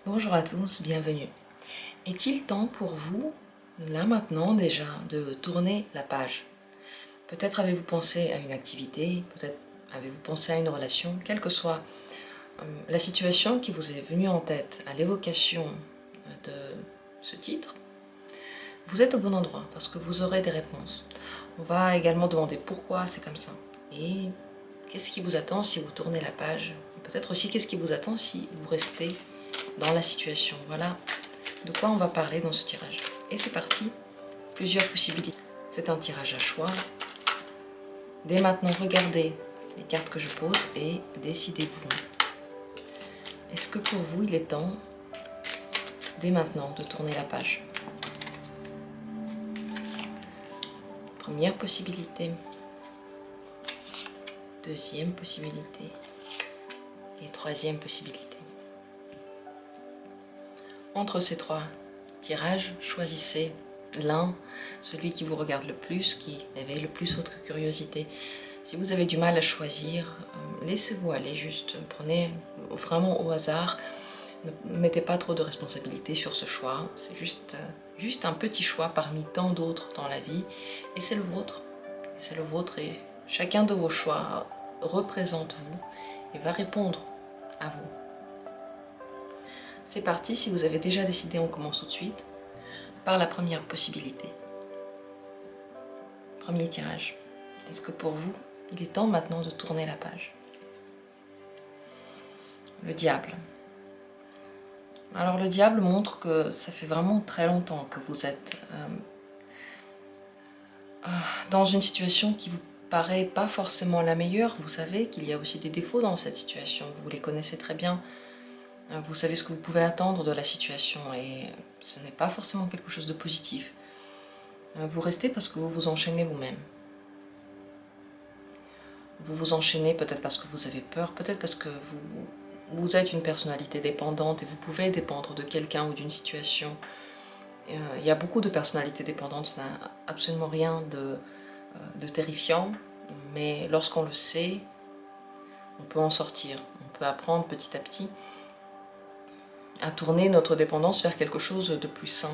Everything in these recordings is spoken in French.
Bonjour à tous, bienvenue. Est-il temps pour vous, là maintenant déjà, de tourner la page? Peut-être avez-vous pensé à une activité, peut-être avez-vous pensé à une relation, quelle que soit la situation qui vous est venue en tête à l'évocation de ce titre, vous êtes au bon endroit parce que vous aurez des réponses. On va également demander pourquoi c'est comme ça et qu'est-ce qui vous attend si vous tournez la page. Peut-être aussi qu'est-ce qui vous attend si vous restez dans la situation. Voilà de quoi on va parler dans ce tirage. Et c'est parti, plusieurs possibilités. C'est un tirage à choix. Dès maintenant, regardez les cartes que je pose et décidez-vous. Est-ce que pour vous, il est temps, dès maintenant, de tourner la page? Première possibilité. Deuxième possibilité. Et troisième possibilité. Entre ces trois tirages, choisissez l'un, celui qui vous regarde le plus, qui éveille le plus votre curiosité. Si vous avez du mal à choisir, laissez-vous aller, juste prenez vraiment au hasard. Ne mettez pas trop de responsabilité sur ce choix, c'est juste un petit choix parmi tant d'autres dans la vie, et c'est le vôtre. C'est le vôtre et chacun de vos choix représente vous et va répondre à vous. C'est parti, si vous avez déjà décidé, on commence tout de suite par la première possibilité. Premier tirage. Est-ce que pour vous, il est temps maintenant de tourner la page? Le diable. Alors le diable montre que ça fait vraiment très longtemps que vous êtes dans une situation qui vous paraît pas forcément la meilleure. Vous savez qu'il y a aussi des défauts dans cette situation, vous les connaissez très bien. Vous savez ce que vous pouvez attendre de la situation et ce n'est pas forcément quelque chose de positif. Vous restez parce que vous vous enchaînez vous-même. Vous vous enchaînez peut-être parce que vous avez peur, peut-être parce que vous êtes une personnalité dépendante et vous pouvez dépendre de quelqu'un ou d'une situation. Il y a beaucoup de personnalités dépendantes, ça n'a absolument rien de terrifiant, mais lorsqu'on le sait, on peut en sortir. On peut apprendre petit à petit à tourner notre dépendance vers quelque chose de plus sain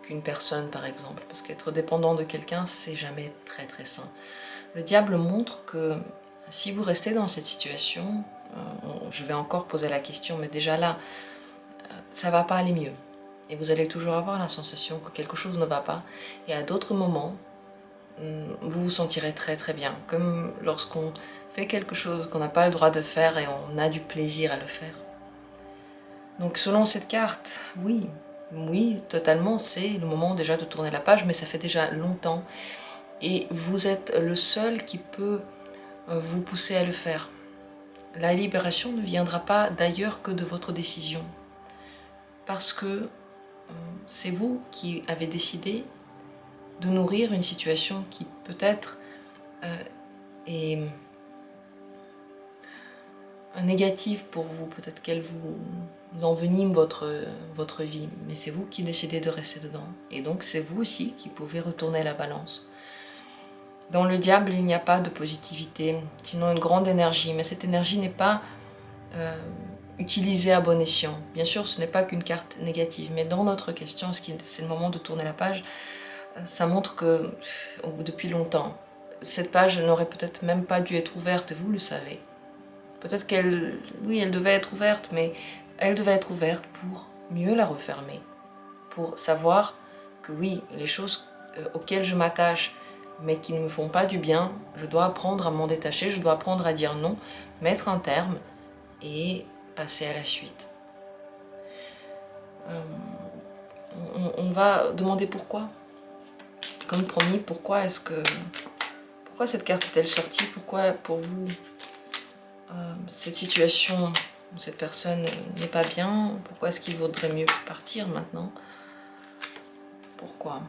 qu'une personne par exemple, parce qu'être dépendant de quelqu'un, c'est jamais très très sain. Le diable montre que si vous restez dans cette situation, je vais encore poser la question, mais déjà là, ça va pas aller mieux. Et vous allez toujours avoir la sensation que quelque chose ne va pas. Et à d'autres moments, vous vous sentirez très très bien. Comme lorsqu'on fait quelque chose qu'on n'a pas le droit de faire et on a du plaisir à le faire. Donc selon cette carte, oui, totalement, c'est le moment déjà de tourner la page, mais ça fait déjà longtemps. Et vous êtes le seul qui peut vous pousser à le faire. La libération ne viendra pas d'ailleurs que de votre décision. Parce que c'est vous qui avez décidé de nourrir une situation qui peut-être est négative pour vous, peut-être qu'elle vous envenime votre vie, mais c'est vous qui décidez de rester dedans. Et donc c'est vous aussi qui pouvez retourner la balance. Dans le diable, il n'y a pas de positivité, sinon une grande énergie, mais cette énergie n'est pas utilisée à bon escient. Bien sûr, ce n'est pas qu'une carte négative, mais dans notre question, c'est le moment de tourner la page, ça montre que depuis longtemps, cette page n'aurait peut-être même pas dû être ouverte, vous le savez. Peut-être qu'elle, oui, elle devait être ouverte, mais elle devait être ouverte pour mieux la refermer, pour savoir que oui, les choses auxquelles je m'attache, mais qui ne me font pas du bien, je dois apprendre à m'en détacher, je dois apprendre à dire non, mettre un terme et passer à la suite. On va demander pourquoi. Comme promis, pourquoi cette carte est-elle sortie? Pourquoi pour vous cette situation, cette personne n'est pas bien? Pourquoi est-ce qu'il vaudrait mieux partir maintenant? Pourquoi?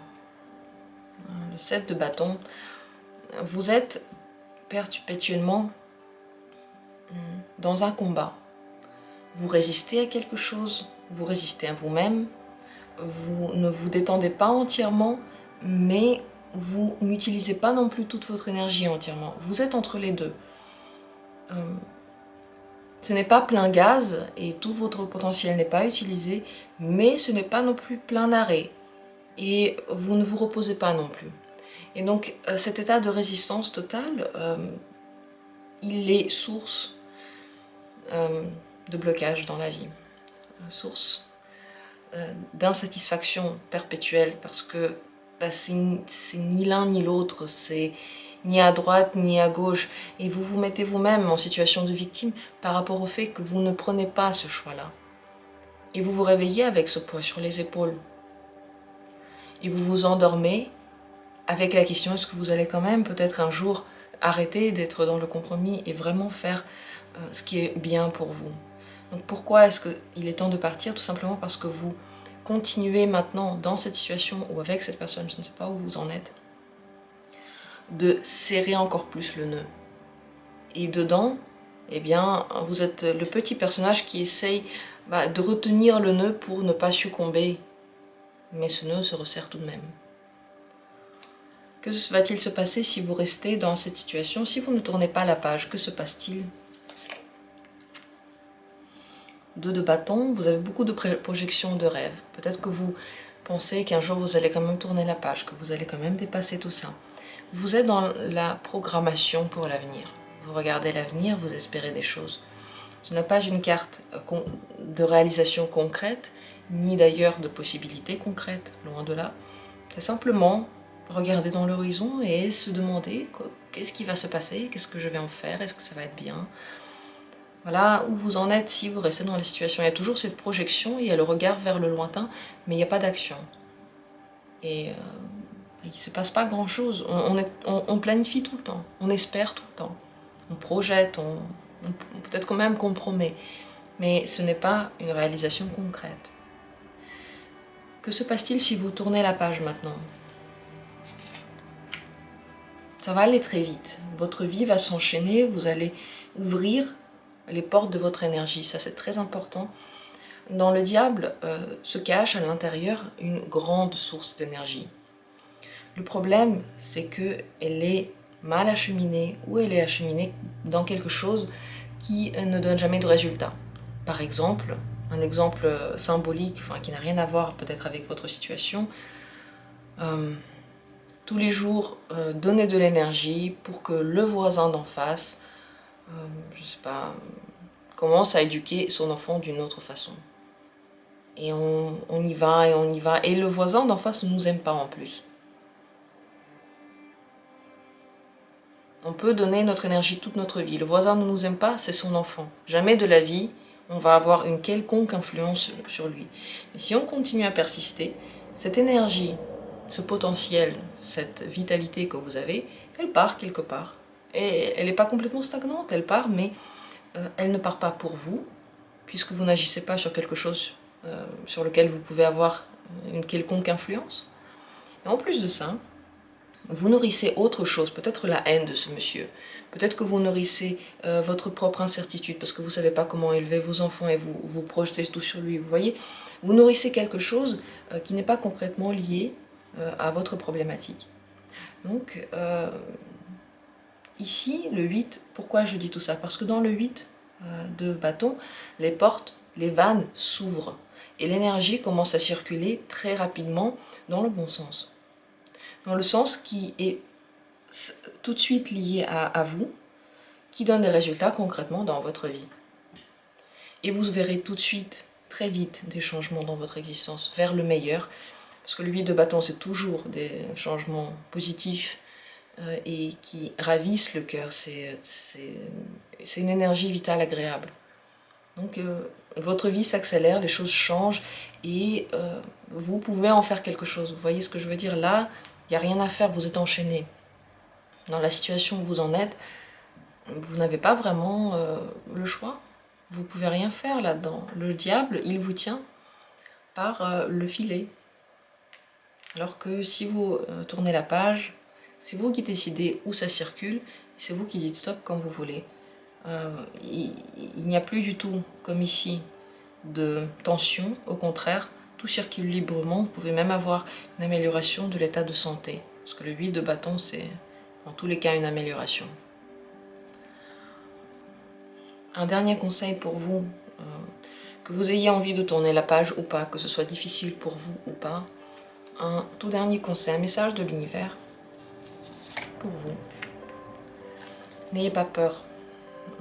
Le 7 de bâton. Vous êtes perpétuellement dans un combat. Vous résistez à quelque chose, vous résistez à vous-même, vous ne vous détendez pas entièrement, mais vous n'utilisez pas non plus toute votre énergie entièrement. Vous êtes entre les deux. Ce n'est pas plein gaz et tout votre potentiel n'est pas utilisé, mais ce n'est pas non plus plein d'arrêt. Et vous ne vous reposez pas non plus. Et donc cet état de résistance totale, il est source de blocage dans la vie, source d'insatisfaction perpétuelle, parce que c'est ni l'un ni l'autre, c'est ni à droite ni à gauche, et vous vous mettez vous-même en situation de victime par rapport au fait que vous ne prenez pas ce choix-là. Et vous vous réveillez avec ce poids sur les épaules. Et vous vous endormez avec la question, est-ce que vous allez quand même peut-être un jour arrêter d'être dans le compromis et vraiment faire ce qui est bien pour vous. Donc pourquoi est-ce qu'il est temps de partir? Tout simplement parce que vous continuez maintenant dans cette situation ou avec cette personne, je ne sais pas où vous en êtes, de serrer encore plus le nœud. Et dedans, eh bien, vous êtes le petit personnage qui essaye de retenir le nœud pour ne pas succomber. Mais ce nœud se resserre tout de même. Que va-t-il se passer si vous restez dans cette situation? Si vous ne tournez pas la page, que se passe-t-il? 2 de bâton, vous avez beaucoup de projections de rêves. Peut-être que vous pensez qu'un jour vous allez quand même tourner la page, que vous allez quand même dépasser tout ça. Vous êtes dans la programmation pour l'avenir. Vous regardez l'avenir, vous espérez des choses. Ce n'est pas une carte de réalisation concrète, ni d'ailleurs de possibilités concrètes, loin de là. C'est simplement regarder dans l'horizon et se demander qu'est-ce qui va se passer, qu'est-ce que je vais en faire, est-ce que ça va être bien. Voilà où vous en êtes si vous restez dans la situation. Il y a toujours cette projection, il y a le regard vers le lointain, mais il n'y a pas d'action. Et il ne se passe pas grand-chose. On planifie tout le temps, on espère tout le temps, on projette, peut-être quand même qu'on promet, mais ce n'est pas une réalisation concrète. Que se passe-t-il si vous tournez la page maintenant? Ça va aller très vite. Votre vie va s'enchaîner, vous allez ouvrir les portes de votre énergie. Ça, c'est très important. Dans le diable se cache à l'intérieur une grande source d'énergie. Le problème, c'est qu'elle est mal acheminée ou elle est acheminée dans quelque chose qui ne donne jamais de résultat. Par exemple, un exemple symbolique, qui n'a rien à voir peut-être avec votre situation, tous les jours donner de l'énergie pour que le voisin d'en face, je ne sais pas, commence à éduquer son enfant d'une autre façon. Et on y va et on y va, et le voisin d'en face ne nous aime pas en plus. On peut donner notre énergie toute notre vie. Le voisin ne nous aime pas, c'est son enfant. Jamais de la vie, on va avoir une quelconque influence sur lui. Mais si on continue à persister, cette énergie, ce potentiel, cette vitalité que vous avez, elle part quelque part. Et elle n'est pas complètement stagnante, elle part, mais elle ne part pas pour vous, puisque vous n'agissez pas sur quelque chose sur lequel vous pouvez avoir une quelconque influence. Et en plus de ça, vous nourrissez autre chose, peut-être la haine de ce monsieur, peut-être que vous nourrissez votre propre incertitude parce que vous ne savez pas comment élever vos enfants et vous projetez tout sur lui, vous voyez. Vous nourrissez quelque chose qui n'est pas concrètement lié à votre problématique. Donc, ici, le 8, pourquoi je dis tout ça? Parce que dans le 8 de bâton, les portes, les vannes s'ouvrent et l'énergie commence à circuler très rapidement dans le bon sens. Dans le sens qui est tout de suite lié à vous, qui donne des résultats concrètement dans votre vie. Et vous verrez tout de suite, très vite, des changements dans votre existence vers le meilleur, parce que le 8 de bâton, c'est toujours des changements positifs et qui ravissent le cœur. C'est une énergie vitale agréable. Donc votre vie s'accélère, les choses changent et vous pouvez en faire quelque chose. Vous voyez ce que je veux dire? Là, il n'y a rien à faire, vous êtes enchaîné. Dans la situation où vous en êtes, vous n'avez pas vraiment le choix. Vous ne pouvez rien faire là-dedans. Le diable, il vous tient par le filet. Alors que si vous tournez la page, c'est vous qui décidez où ça circule, c'est vous qui dites stop quand vous voulez. Il n'y a plus du tout, comme ici, de tension. Au contraire, tout circule librement. Vous pouvez même avoir une amélioration de l'état de santé. Parce que le 8 de bâton, c'est en tous les cas une amélioration. Un dernier conseil pour vous, que vous ayez envie de tourner la page ou pas, que ce soit difficile pour vous ou pas. Un tout dernier conseil, un message de l'univers pour vous. N'ayez pas peur.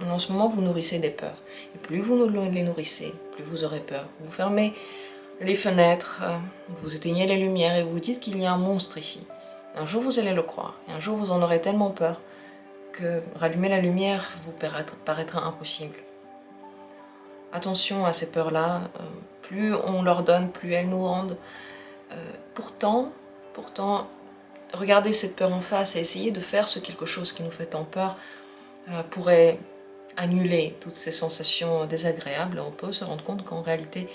En ce moment, vous nourrissez des peurs. Et plus vous les nourrissez, plus vous aurez peur. Vous fermez les fenêtres, vous éteignez les lumières et vous dites qu'il y a un monstre ici. Un jour, vous allez le croire. Et un jour, vous en aurez tellement peur que rallumer la lumière vous paraîtra impossible. Attention à ces peurs-là. Plus on leur donne, plus elles nous rendent. Pourtant, regardez cette peur en face et essayez de faire ce quelque chose qui nous fait tant peur pourrait annuler toutes ces sensations désagréables. On peut se rendre compte qu'en réalité,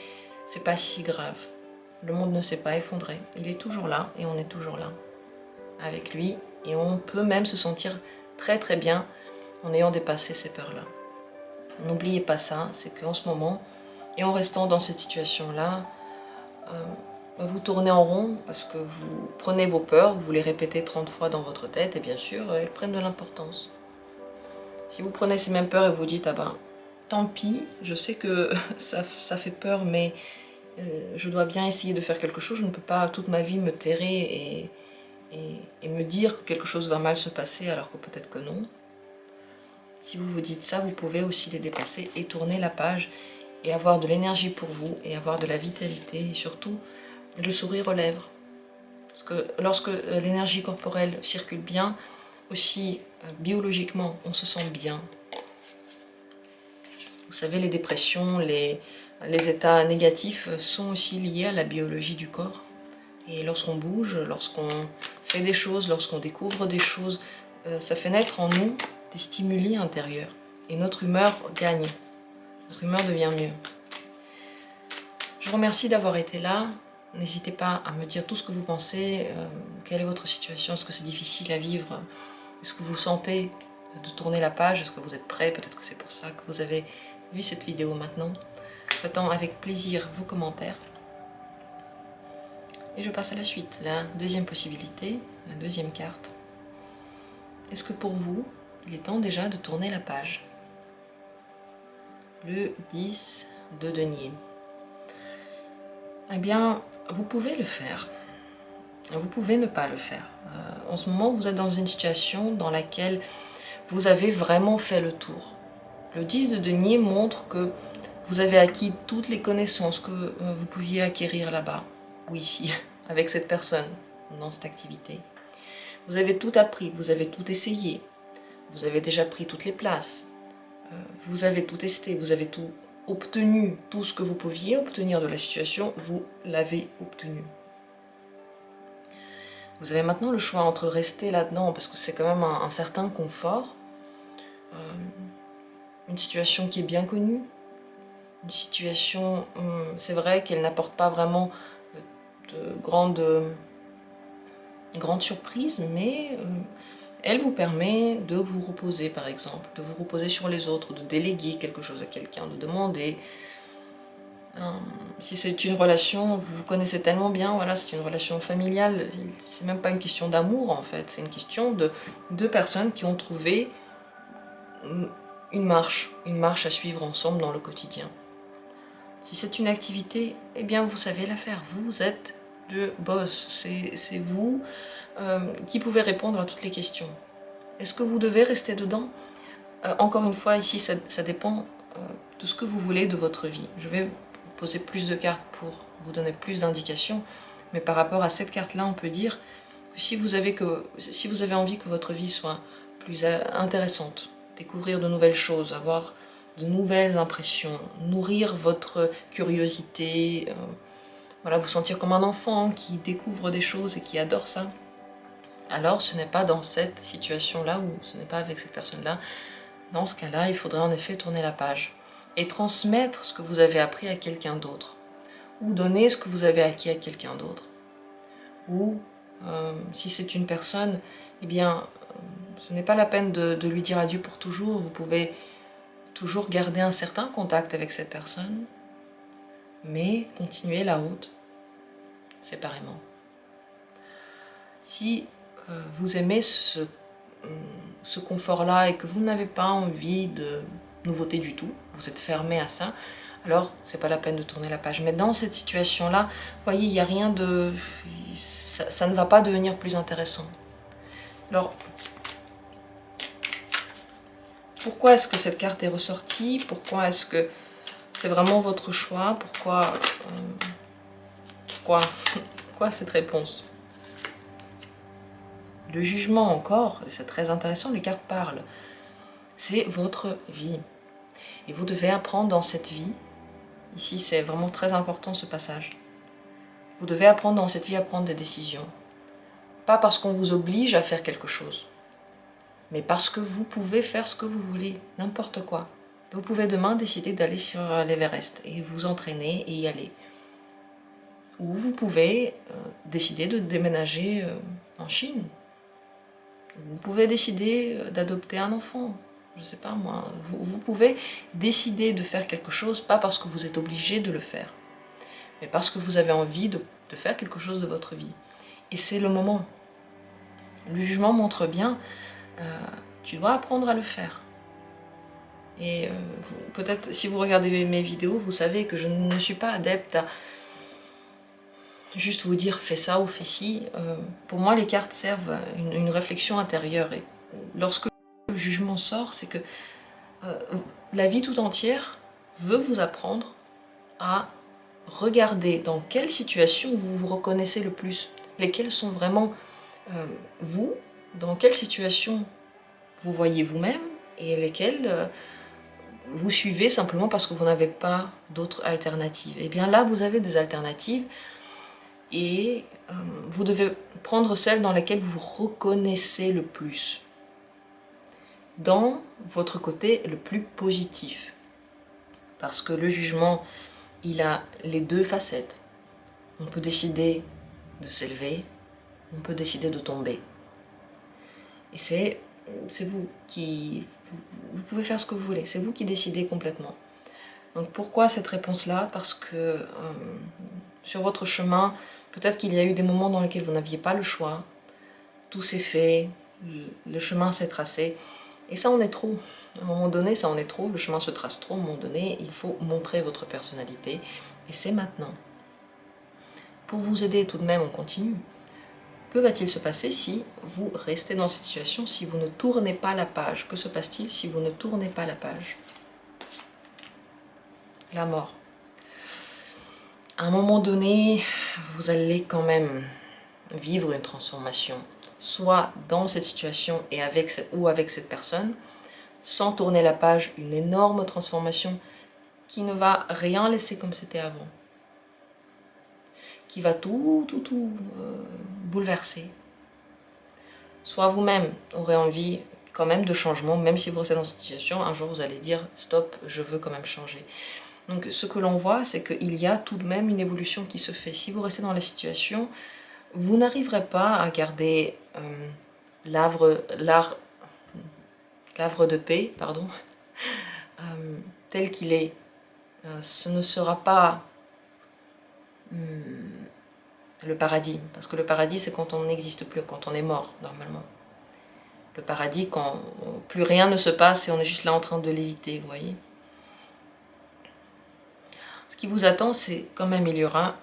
c'est pas si grave. Le monde ne s'est pas effondré. Il est toujours là et on est toujours là avec lui. Et on peut même se sentir très très bien en ayant dépassé ces peurs-là. N'oubliez pas ça, c'est qu'en ce moment, et en restant dans cette situation-là, vous tournez en rond parce que vous prenez vos peurs, vous les répétez 30 fois dans votre tête et bien sûr, elles prennent de l'importance. Si vous prenez ces mêmes peurs et vous dites « Ah ben, tant pis, je sais que ça fait peur, mais je dois bien essayer de faire quelque chose, je ne peux pas toute ma vie me terrer et me dire que quelque chose va mal se passer alors que peut-être que non. » Si vous vous dites ça, vous pouvez aussi les dépasser et tourner la page et avoir de l'énergie pour vous et avoir de la vitalité et surtout le sourire aux lèvres. Parce que lorsque l'énergie corporelle circule bien, aussi biologiquement, on se sent bien. Vous savez, les dépressions, les états négatifs sont aussi liés à la biologie du corps. Et lorsqu'on bouge, lorsqu'on fait des choses, lorsqu'on découvre des choses, ça fait naître en nous des stimuli intérieurs. Et notre humeur gagne. Notre humeur devient mieux. Je vous remercie d'avoir été là. N'hésitez pas à me dire tout ce que vous pensez, quelle est votre situation, est-ce que c'est difficile à vivre, est-ce que vous sentez de tourner la page, est-ce que vous êtes prêt, peut-être que c'est pour ça que vous avez vu cette vidéo maintenant. J'attends avec plaisir vos commentaires. Et je passe à la suite, la deuxième possibilité, la deuxième carte. Est-ce que pour vous, il est temps déjà de tourner la page? Le 10 de denier. Eh bien, vous pouvez le faire. Vous pouvez ne pas le faire. En ce moment, vous êtes dans une situation dans laquelle vous avez vraiment fait le tour. Le 10 de denier montre que vous avez acquis toutes les connaissances que vous pouviez acquérir là-bas, ou ici, avec cette personne, dans cette activité. Vous avez tout appris, vous avez tout essayé, vous avez déjà pris toutes les places, vous avez tout testé, vous avez tout obtenu, tout ce que vous pouviez obtenir de la situation, vous l'avez obtenu. Vous avez maintenant le choix entre rester là-dedans, parce que c'est quand même un certain confort, une situation qui est bien connue, une situation, c'est vrai qu'elle n'apporte pas vraiment de grandes surprises, mais elle vous permet de vous reposer par exemple, de vous reposer sur les autres, de déléguer quelque chose à quelqu'un, de demander. Si c'est une relation, vous vous connaissez tellement bien, voilà, c'est une relation familiale, c'est même pas une question d'amour en fait, c'est une question de deux personnes qui ont trouvé une marche à suivre ensemble dans le quotidien. Si c'est une activité, eh bien vous savez la faire, vous êtes le boss, c'est vous qui pouvez répondre à toutes les questions. Est-ce que vous devez rester dedans? Encore une fois, ici ça dépend de ce que vous voulez de votre vie. Je vais poser plus de cartes pour vous donner plus d'indications, mais par rapport à cette carte-là, on peut dire que si vous avez envie que votre vie soit plus intéressante, découvrir de nouvelles choses, avoir de nouvelles impressions, nourrir votre curiosité, voilà, vous sentir comme un enfant qui découvre des choses et qui adore ça, alors ce n'est pas dans cette situation-là ou ce n'est pas avec cette personne-là. Dans ce cas-là, il faudrait en effet tourner la page et transmettre ce que vous avez appris à quelqu'un d'autre, ou donner ce que vous avez acquis à quelqu'un d'autre. Ou, si c'est une personne, eh bien, ce n'est pas la peine de lui dire adieu pour toujours, vous pouvez toujours garder un certain contact avec cette personne, mais continuer la route séparément. Si vous aimez ce confort-là et que vous n'avez pas envie de nouveauté du tout, vous êtes fermé à ça, alors c'est pas la peine de tourner la page. Mais dans cette situation-là, vous voyez, il n'y a rien de... ça ne va pas devenir plus intéressant. Alors, pourquoi est-ce que cette carte est ressortie? Pourquoi est-ce que c'est vraiment votre choix? Pourquoi cette réponse? Le jugement encore, c'est très intéressant, les cartes parlent. C'est votre vie. Et vous devez apprendre dans cette vie, ici c'est vraiment très important ce passage, vous devez apprendre dans cette vie à prendre des décisions. Pas parce qu'on vous oblige à faire quelque chose, mais parce que vous pouvez faire ce que vous voulez, n'importe quoi. Vous pouvez demain décider d'aller sur l'Everest et vous entraîner et y aller. Ou vous pouvez décider de déménager en Chine. Vous pouvez décider d'adopter un enfant. Je ne sais pas moi. Vous pouvez décider de faire quelque chose, pas parce que vous êtes obligé de le faire, mais parce que vous avez envie de faire quelque chose de votre vie. Et c'est le moment. Le jugement montre bien, tu dois apprendre à le faire. Et peut-être, si vous regardez mes vidéos, vous savez que je ne suis pas adepte à juste vous dire fais ça ou fais ci. Pour moi, les cartes servent à une réflexion intérieure. Et lorsque le jugement sort, c'est que la vie tout entière veut vous apprendre à regarder dans quelle situation vous vous reconnaissez le plus. Lesquelles sont vraiment vous, dans quelle situation vous voyez vous-même et lesquelles vous suivez simplement parce que vous n'avez pas d'autres alternatives. Et bien là, vous avez des alternatives et vous devez prendre celles dans lesquelles vous vous reconnaissez le plus, dans votre côté le plus positif. Parce que le jugement, il a les deux facettes. On peut décider de s'élever, on peut décider de tomber. Et c'est vous qui... Vous pouvez faire ce que vous voulez, c'est vous qui décidez complètement. Donc pourquoi cette réponse-là? Parce que sur votre chemin, peut-être qu'il y a eu des moments dans lesquels vous n'aviez pas le choix. Tout s'est fait, le chemin s'est tracé. Et ça en est trop. À un moment donné, ça en est trop. Le chemin se trace trop. À un moment donné, il faut montrer votre personnalité. Et c'est maintenant. Pour vous aider tout de même, on continue. Que va-t-il se passer si vous restez dans cette situation, si vous ne tournez pas la page? Que se passe-t-il si vous ne tournez pas la page? La mort. À un moment donné, vous allez quand même vivre une transformation, soit dans cette situation et avec cette personne, sans tourner la page, une énorme transformation qui ne va rien laisser comme c'était avant, qui va tout bouleverser. Soit vous-même aurez envie quand même de changement, même si vous restez dans cette situation, un jour vous allez dire stop, je veux quand même changer. Donc ce que l'on voit, c'est qu'il y a tout de même une évolution qui se fait. Si vous restez dans la situation, vous n'arriverez pas à garder l'havre de paix, pardon, tel qu'il est. Ce ne sera pas le paradis, parce que le paradis c'est quand on n'existe plus, quand on est mort normalement. Le paradis quand plus rien ne se passe et on est juste là en train de léviter, vous voyez. Ce qui vous attend, c'est quand même, il y aura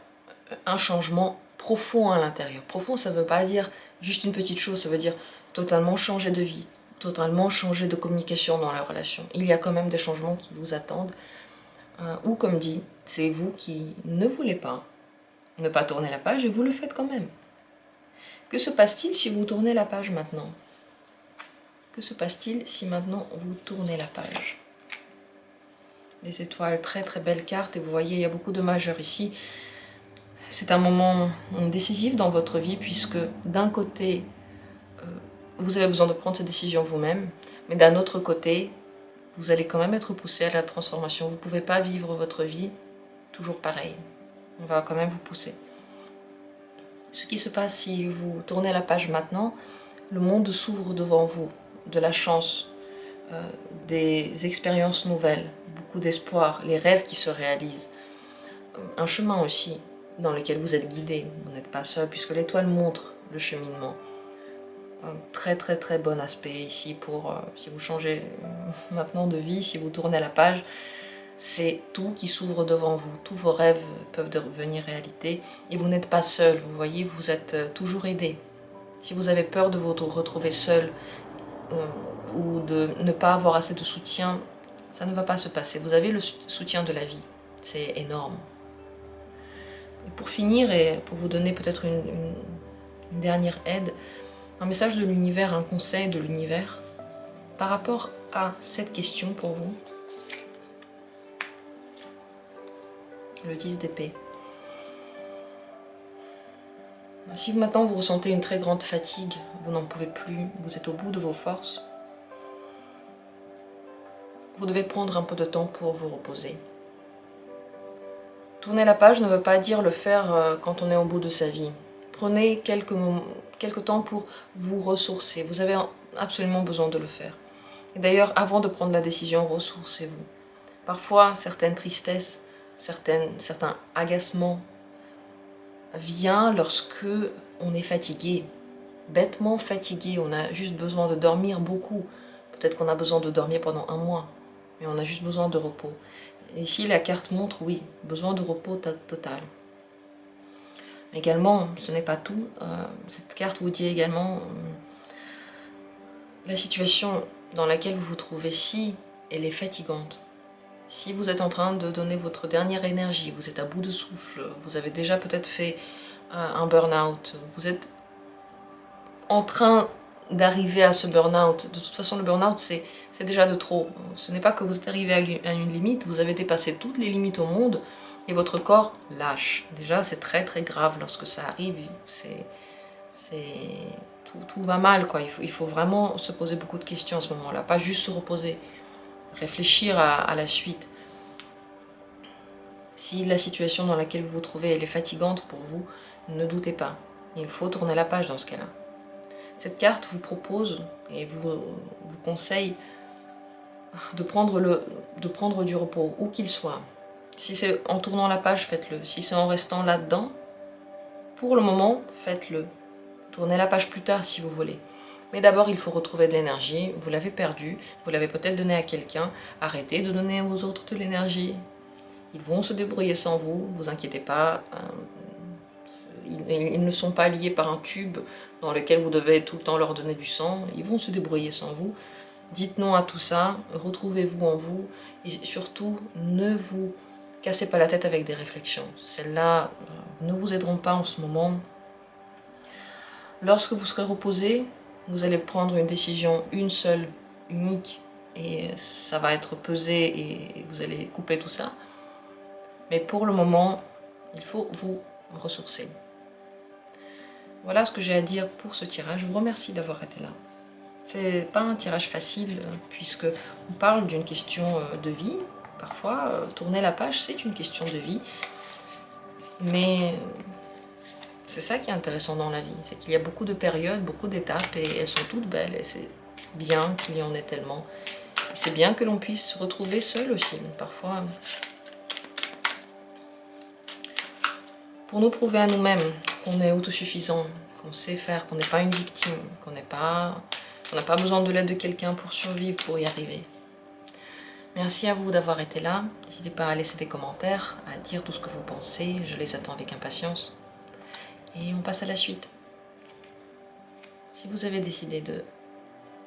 un changement profond à l'intérieur. Profond, ça ne veut pas dire juste une petite chose, ça veut dire totalement changer de vie, totalement changer de communication dans la relation. Il y a quand même des changements qui vous attendent, ou comme dit, c'est vous qui ne voulez pas ne pas tourner la page et vous le faites quand même. Que se passe-t-il si vous tournez la page maintenant? Que se passe-t-il si maintenant vous tournez la page? Des étoiles, très très belle carte, et vous voyez, il y a beaucoup de majeurs ici. C'est un moment décisif dans votre vie, puisque d'un côté, vous avez besoin de prendre cette décision vous-même, mais d'un autre côté, vous allez quand même être poussé à la transformation. Vous ne pouvez pas vivre votre vie toujours pareil. On va quand même vous pousser. Ce qui se passe si vous tournez la page maintenant, le monde s'ouvre devant vous, de la chance, des expériences nouvelles, beaucoup d'espoir, les rêves qui se réalisent, un chemin aussi dans lequel vous êtes guidé, vous n'êtes pas seul puisque l'étoile montre le cheminement. un très très très bon aspect ici pour si vous changez maintenant de vie, si vous tournez la page, c'est tout qui s'ouvre devant vous, tous vos rêves peuvent devenir réalité et vous n'êtes pas seul, vous voyez, vous êtes toujours aidé. Si vous avez peur de vous retrouver seul ou de ne pas avoir assez de soutien, ça ne va pas se passer, vous avez le soutien de la vie, c'est énorme. Et pour finir et pour vous donner peut-être une dernière aide, un message de l'univers, un conseil de l'univers par rapport à cette question pour vous. Le 10 d'épée. Si maintenant vous ressentez une très grande fatigue, vous n'en pouvez plus, vous êtes au bout de vos forces, vous devez prendre un peu de temps pour vous reposer. Tourner la page ne veut pas dire le faire quand on est au bout de sa vie. Prenez quelques temps pour vous ressourcer. Vous avez absolument besoin de le faire. Et d'ailleurs, avant de prendre la décision, ressourcez-vous. Parfois, certaines tristesses, certains agacements viennent lorsque on est fatigué, bêtement fatigué. On a juste besoin de dormir beaucoup. Peut-être qu'on a besoin de dormir pendant un mois, mais on a juste besoin de repos. Ici, la carte montre, oui, besoin de repos total. Également, ce n'est pas tout. Cette carte vous dit également la situation dans laquelle vous vous trouvez, si elle est fatigante. Si vous êtes en train de donner votre dernière énergie, vous êtes à bout de souffle, vous avez déjà peut-être fait un burn-out, vous êtes en train d'arriver à ce burn-out. De toute façon, le burn-out, c'est déjà de trop. Ce n'est pas que vous êtes arrivé à une limite, vous avez dépassé toutes les limites au monde et votre corps lâche. Déjà, c'est très très grave lorsque ça arrive. Tout va mal, quoi. Il faut vraiment se poser beaucoup de questions à ce moment-là, pas juste se reposer, réfléchir à la suite. Si la situation dans laquelle vous vous trouvez elle est fatigante pour vous, ne doutez pas. Il faut tourner la page dans ce cas-là. Cette carte vous propose et vous conseille de prendre du repos, où qu'il soit. Si c'est en tournant la page, faites-le. Si c'est en restant là-dedans, pour le moment, faites-le. Tournez la page plus tard si vous voulez. Mais d'abord, il faut retrouver de l'énergie. Vous l'avez perdue, vous l'avez peut-être donnée à quelqu'un. Arrêtez de donner aux autres de l'énergie. Ils vont se débrouiller sans vous, vous inquiétez pas. Ils ne sont pas liés par un tube dans lequel vous devez tout le temps leur donner du sang. Ils vont se débrouiller sans vous. Dites non à tout ça, retrouvez-vous en vous et surtout ne vous cassez pas la tête avec des réflexions. Celles-là ne vous aideront pas en ce moment. Lorsque vous serez reposé, vous allez prendre une décision, une seule, unique, et ça va être pesé et vous allez couper tout ça. Mais pour le moment, il faut vous ressourcer. Voilà ce que j'ai à dire pour ce tirage. Je vous remercie d'avoir été là. C'est pas un tirage facile puisque on parle d'une question de vie. Parfois, tourner la page, c'est une question de vie. Mais c'est ça qui est intéressant dans la vie, c'est qu'il y a beaucoup de périodes, beaucoup d'étapes et elles sont toutes belles et c'est bien qu'il y en ait tellement. C'est bien que l'on puisse se retrouver seul aussi, parfois. Pour nous prouver à nous-mêmes qu'on est autosuffisant, qu'on sait faire, qu'on n'est pas une victime, qu'on n'a pas besoin de l'aide de quelqu'un pour survivre, pour y arriver. Merci à vous d'avoir été là. N'hésitez pas à laisser des commentaires, à dire tout ce que vous pensez. Je les attends avec impatience. Et on passe à la suite. Si vous avez décidé de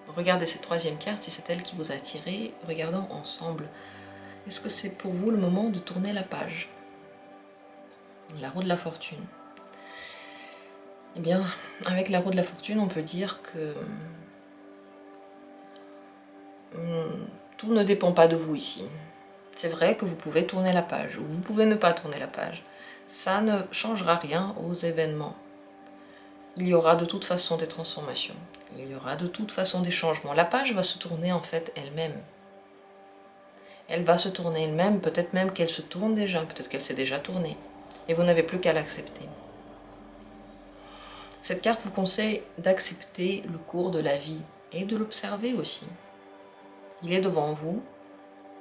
regarder cette troisième carte, si c'est elle qui vous a attiré, regardons ensemble. Est-ce que c'est pour vous le moment de tourner la page ? La roue de la fortune. Eh bien, avec la roue de la fortune, on peut dire que tout ne dépend pas de vous ici. C'est vrai que vous pouvez tourner la page, ou vous pouvez ne pas tourner la page. Ça ne changera rien aux événements. Il y aura de toute façon des transformations. Il y aura de toute façon des changements. La page va se tourner en fait elle-même. Elle va se tourner elle-même, peut-être même qu'elle se tourne déjà, peut-être qu'elle s'est déjà tournée. Et vous n'avez plus qu'à l'accepter. Cette carte vous conseille d'accepter le cours de la vie et de l'observer aussi. Il est devant vous.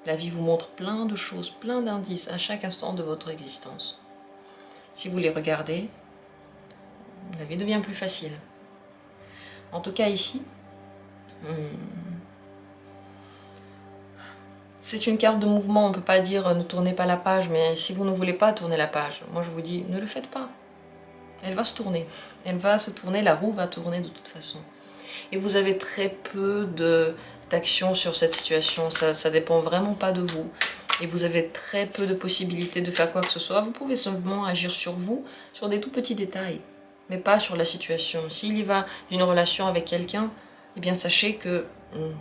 La vie vous montre plein de choses, plein d'indices à chaque instant de votre existence. Si vous les regardez, la vie devient plus facile. En tout cas ici, c'est une carte de mouvement, on ne peut pas dire ne tournez pas la page, mais si vous ne voulez pas tourner la page, moi je vous dis ne le faites pas. Elle va se tourner, la roue va tourner de toute façon. Et vous avez très peu d'action sur cette situation, ça dépend vraiment pas de vous. Et vous avez très peu de possibilités de faire quoi que ce soit. Vous pouvez simplement agir sur vous, sur des tout petits détails, mais pas sur la situation. S'il y va d'une relation avec quelqu'un, eh bien sachez que vous ne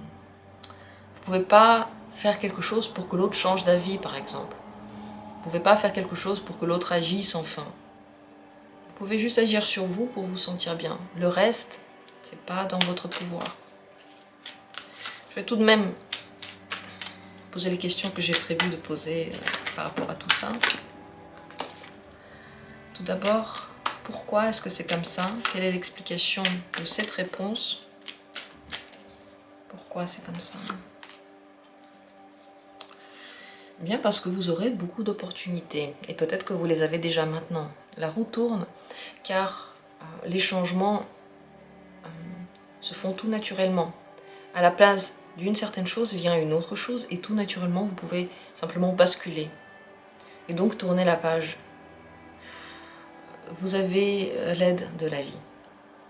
pouvez pas faire quelque chose pour que l'autre change d'avis, par exemple. Vous ne pouvez pas faire quelque chose pour que l'autre agisse enfin. Vous pouvez juste agir sur vous pour vous sentir bien. Le reste, c'est pas dans votre pouvoir. Je vais tout de même poser les questions que j'ai prévu de poser par rapport à tout ça. Tout d'abord, pourquoi est-ce que c'est comme ça? Quelle est l'explication de cette réponse? Pourquoi c'est comme ça? Bien parce que vous aurez beaucoup d'opportunités et peut-être que vous les avez déjà maintenant. La roue tourne car les changements se font tout naturellement. À la place d'une certaine chose vient une autre chose et tout naturellement vous pouvez simplement basculer et donc tourner la page. Vous avez l'aide de la vie.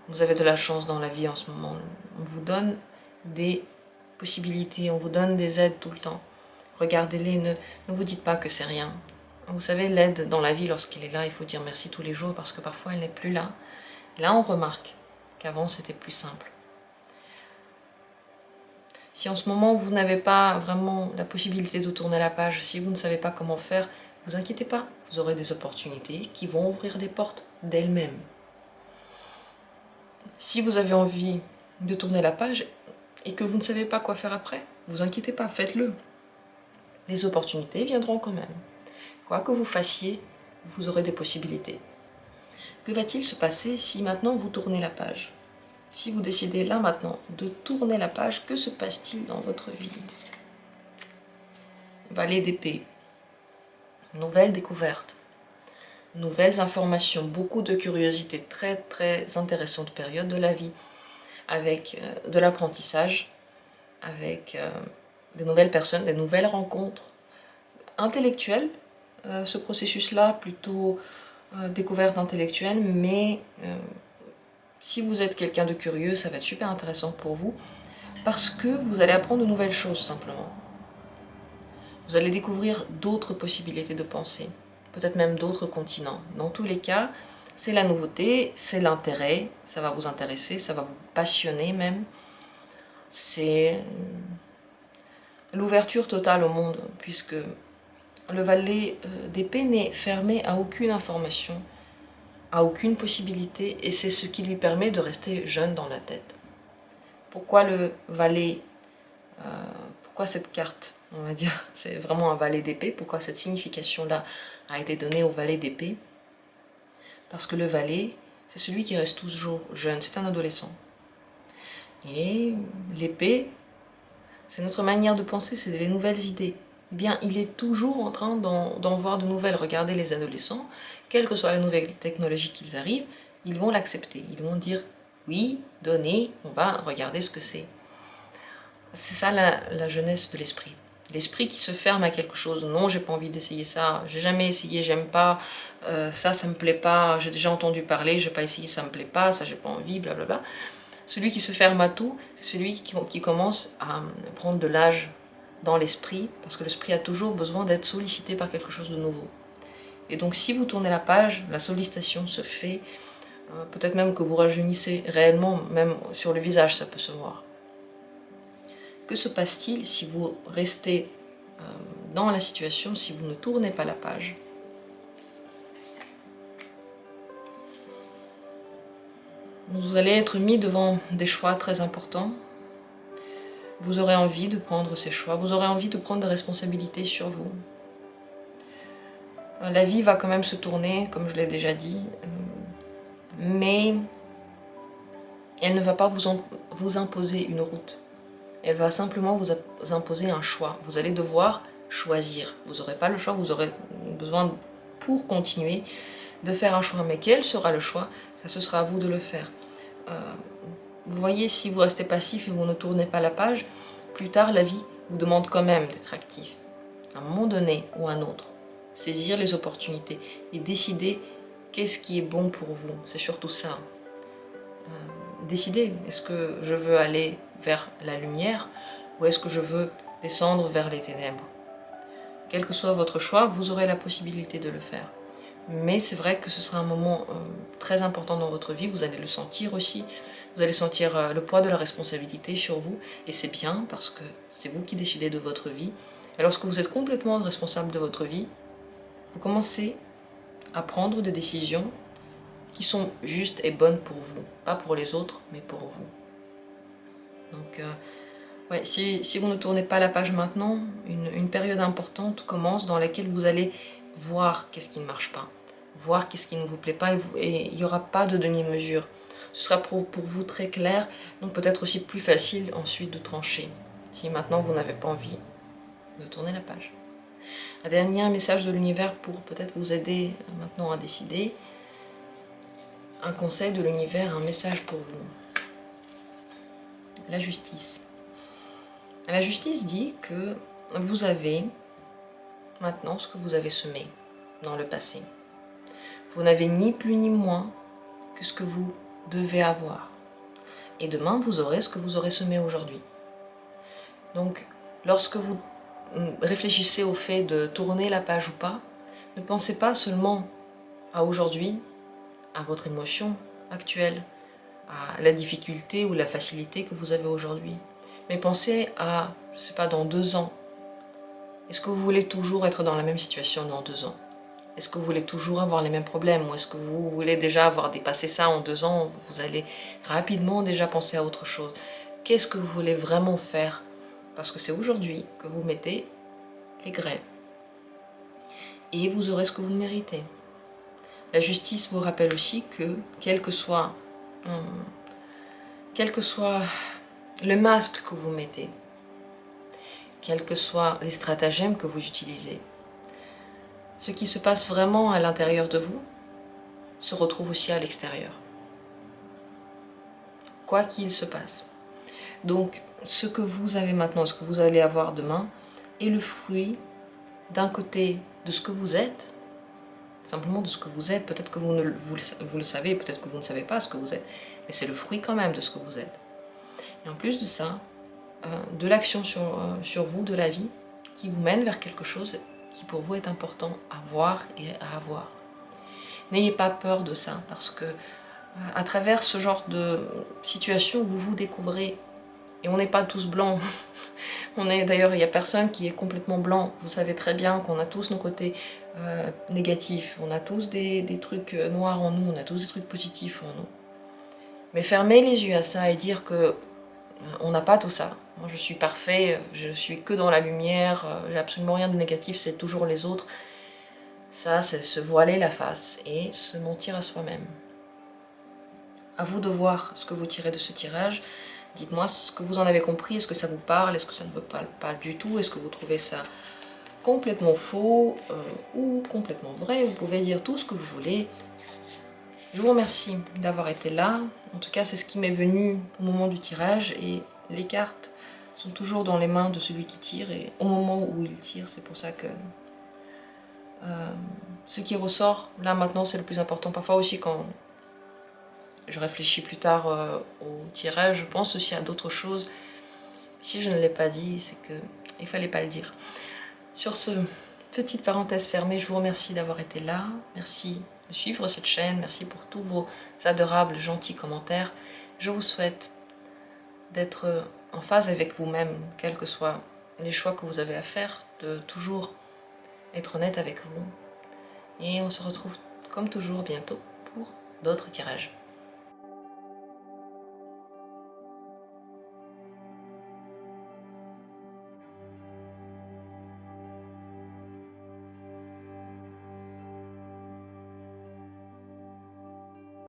Vous avez de la chance dans la vie en ce moment. On vous donne des possibilités, on vous donne des aides tout le temps. Regardez-les, ne vous dites pas que c'est rien. Vous savez, l'aide dans la vie, lorsqu'elle est là, il faut dire merci tous les jours parce que parfois elle n'est plus là. Là, on remarque qu'avant c'était plus simple. Si en ce moment vous n'avez pas vraiment la possibilité de tourner la page, si vous ne savez pas comment faire, ne vous inquiétez pas, vous aurez des opportunités qui vont ouvrir des portes d'elles-mêmes. Si vous avez envie de tourner la page et que vous ne savez pas quoi faire après, ne vous inquiétez pas, faites-le. Les opportunités viendront quand même. Quoi que vous fassiez, vous aurez des possibilités. Que va-t-il se passer si maintenant vous tournez la page? Si vous décidez là maintenant de tourner la page, que se passe-t-il dans votre vie? Valet d'épée. Nouvelles découvertes. Nouvelles informations. Beaucoup de curiosité. Très très intéressante période de la vie. Avec de l'apprentissage. Avec des nouvelles personnes, des nouvelles rencontres. Intellectuelles. Ce processus-là, plutôt découverte intellectuelle, mais si vous êtes quelqu'un de curieux, ça va être super intéressant pour vous, parce que vous allez apprendre de nouvelles choses, simplement. Vous allez découvrir d'autres possibilités de pensée, peut-être même d'autres continents. Dans tous les cas, c'est la nouveauté, c'est l'intérêt, ça va vous intéresser, ça va vous passionner même. C'est l'ouverture totale au monde, puisque le valet d'épée n'est fermé à aucune information, à aucune possibilité, et c'est ce qui lui permet de rester jeune dans la tête. Pourquoi le valet, pourquoi cette carte, on va dire, c'est vraiment un valet d'épée, pourquoi cette signification-là a été donnée au valet d'épée? Parce que le valet, c'est celui qui reste toujours jeune, c'est un adolescent. Et l'épée, c'est notre manière de penser, c'est les nouvelles idées. Eh bien, il est toujours en train d'en voir de nouvelles. Regardez les adolescents, quelle que soit la nouvelle technologie qu'ils arrivent, ils vont l'accepter. Ils vont dire oui, donnez, on va regarder ce que c'est. C'est ça la jeunesse de l'esprit. L'esprit qui se ferme à quelque chose. Non, j'ai pas envie d'essayer ça, j'ai jamais essayé, j'aime pas, ça me plaît pas, j'ai déjà entendu parler, j'ai pas essayé, ça me plaît pas, ça j'ai pas envie, blablabla. Celui qui se ferme à tout, c'est celui qui commence à prendre de l'âge dans l'esprit, parce que l'esprit a toujours besoin d'être sollicité par quelque chose de nouveau. Et donc si vous tournez la page, la sollicitation se fait, peut-être même que vous rajeunissez réellement, même sur le visage ça peut se voir. Que se passe-t-il si vous restez dans la situation, si vous ne tournez pas la page? Vous allez être mis devant des choix très importants. Vous aurez envie de prendre ces choix, vous aurez envie de prendre des responsabilités sur vous. La vie va quand même se tourner, comme je l'ai déjà dit, mais elle ne va pas vous imposer une route. Elle va simplement vous imposer un choix. Vous allez devoir choisir. Vous n'aurez pas le choix, vous aurez besoin, pour continuer, de faire un choix. Mais quel sera le choix? Ça, ce sera à vous de le faire. vous voyez, si vous restez passif et vous ne tournez pas la page, plus tard la vie vous demande quand même d'être actif. À un moment donné ou à un autre, saisir les opportunités et décider qu'est-ce qui est bon pour vous. C'est surtout ça. Décider, est-ce que je veux aller vers la lumière ou est-ce que je veux descendre vers les ténèbres? Quel que soit votre choix, vous aurez la possibilité de le faire. Mais c'est vrai que ce sera un moment très important dans votre vie, vous allez le sentir aussi. Vous allez sentir le poids de la responsabilité sur vous, et c'est bien parce que c'est vous qui décidez de votre vie. Et lorsque vous êtes complètement responsable de votre vie, vous commencez à prendre des décisions qui sont justes et bonnes pour vous. Pas pour les autres, mais pour vous. Donc, ouais, si vous ne tournez pas la page maintenant, une période importante commence dans laquelle vous allez voir qu'est-ce qui ne marche pas, voir qu'est-ce qui ne vous plaît pas, et il n'y aura pas de demi-mesure. Ce sera pour vous très clair, donc peut-être aussi plus facile ensuite de trancher, si maintenant vous n'avez pas envie de tourner la page. Un dernier message de l'univers pour peut-être vous aider maintenant à décider. Un conseil de l'univers, un message pour vous. La justice. La justice dit que vous avez maintenant ce que vous avez semé dans le passé. Vous n'avez ni plus ni moins que ce que vous devez avoir. Et demain, vous aurez ce que vous aurez semé aujourd'hui. Donc, lorsque vous réfléchissez au fait de tourner la page ou pas, ne pensez pas seulement à aujourd'hui, à votre émotion actuelle, à la difficulté ou la facilité que vous avez aujourd'hui. Mais pensez à, je ne sais pas, dans 2 ans. Est-ce que vous voulez toujours être dans la même situation dans 2 ans? Est-ce que vous voulez toujours avoir les mêmes problèmes? Ou est-ce que vous voulez déjà avoir dépassé ça en 2 ans? Vous allez rapidement déjà penser à autre chose. Qu'est-ce que vous voulez vraiment faire? Parce que c'est aujourd'hui que vous mettez les graines. Et vous aurez ce que vous méritez. La justice vous rappelle aussi que, quel que soit le masque que vous mettez, quels que soient les stratagèmes que vous utilisez, ce qui se passe vraiment à l'intérieur de vous se retrouve aussi à l'extérieur. Quoi qu'il se passe. Donc, ce que vous avez maintenant, ce que vous allez avoir demain, est le fruit d'un côté de ce que vous êtes, simplement de ce que vous êtes. Peut-être que vous le savez, peut-être que vous ne savez pas ce que vous êtes, mais c'est le fruit quand même de ce que vous êtes. Et en plus de ça, de l'action sur vous, de la vie, qui vous mène vers quelque chose qui pour vous est important à voir et à avoir. N'ayez pas peur de ça, parce que à travers ce genre de situation, vous vous découvrez. Et on n'est pas tous blancs. D'ailleurs, il n'y a personne qui est complètement blanc. Vous savez très bien qu'on a tous nos côtés négatifs. On a tous des trucs noirs en nous, on a tous des trucs positifs en nous. Mais fermer les yeux à ça et dire que on n'a pas tout ça. Moi, je suis parfait, je suis que dans la lumière, j'ai absolument rien de négatif, c'est toujours les autres. Ça, c'est se voiler la face et se mentir à soi-même. À vous de voir ce que vous tirez de ce tirage. Dites-moi ce que vous en avez compris, est-ce que ça vous parle, est-ce que ça ne vous parle pas du tout, est-ce que vous trouvez ça complètement faux ou complètement vrai. Vous pouvez dire tout ce que vous voulez. Je vous remercie d'avoir été là. En tout cas, c'est ce qui m'est venu au moment du tirage et les cartes sont toujours dans les mains de celui qui tire et au moment où il tire, c'est pour ça que ce qui ressort là maintenant c'est le plus important. Parfois aussi quand je réfléchis plus tard au tirage, je pense aussi à d'autres choses. Si je ne l'ai pas dit, c'est qu'il ne fallait pas le dire. Sur ce, petite parenthèse fermée, je vous remercie d'avoir été là. Merci de suivre cette chaîne. Merci pour tous vos adorables, gentils commentaires. Je vous souhaite d'être en phase avec vous-même, quels que soient les choix que vous avez à faire, de toujours être honnête avec vous. Et on se retrouve comme toujours bientôt pour d'autres tirages.